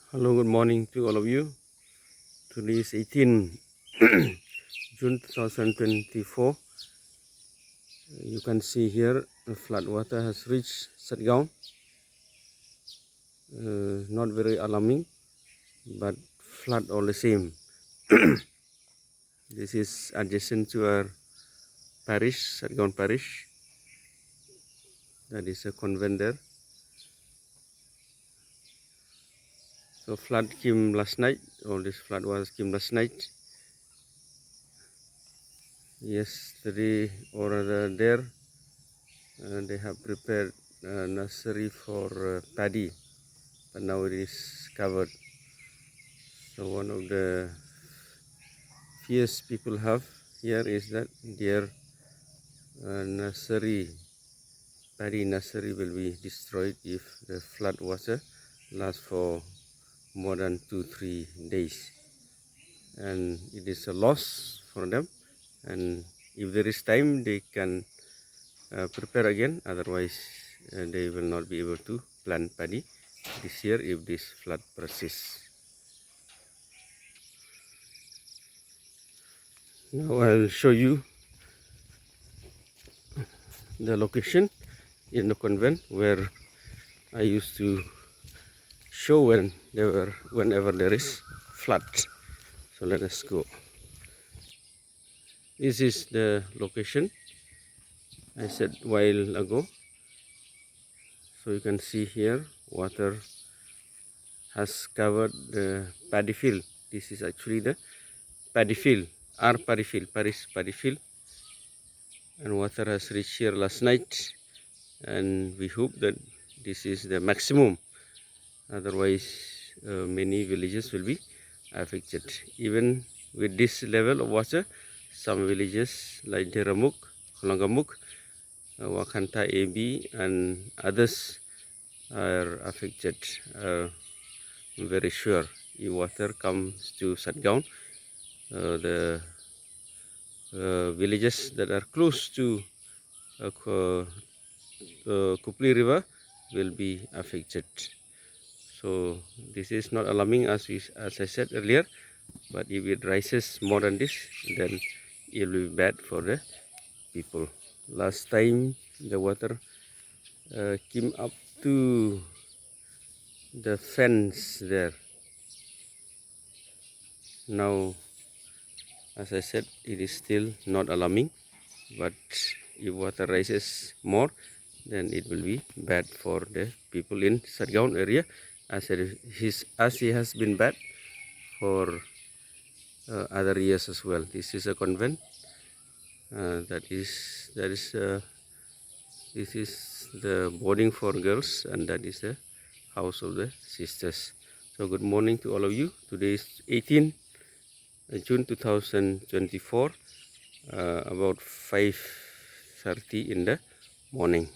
Hello, good morning to all of you. Today is 18 June 2024. You can see here the flood water has reached Satgaon. Not very alarming, but flood all the same. This is adjacent to our parish, Satgaon parish. That is a convent there. So flood came last night. All this flood was came last night. Yesterday or rather there, they have prepared a nursery for paddy, but now it is covered. So one of the fears people have here is that their paddy nursery will be destroyed if the flood water lasts for more than 2-3 days, and it is a loss for them. And if there is time, they can prepare again. Otherwise, they will not be able to plant paddy this year if this flood persists. Now I will show you the location in the convent where I used to show whenever there is flood. So let us go. This is the location I said a while ago. So you can see here water has covered the paddy field. This is actually the paddy field, our paddy field, parish paddy field. And water has reached here last night, and we hope that this is the maximum. Otherwise, many villages will be affected. Even with this level of water, some villages like Deramuk, Holangamuk, Wakanta AB, and others are affected. I'm very sure if water comes to Satgaon, the villages that are close to Kupli River will be affected. So this is not alarming as I said earlier, but if it rises more than this, then it will be bad for the people. Last time the water came up to the fence there. Now, as I said, it is still not alarming, but if water rises more, then it will be bad for the people in Satgaon area, as it has been bad for other years as well. This is a convent. This is the boarding for girls, and that is the house of the sisters. So good morning to all of you. Today is 18 June 2024, about 5:30 in the morning.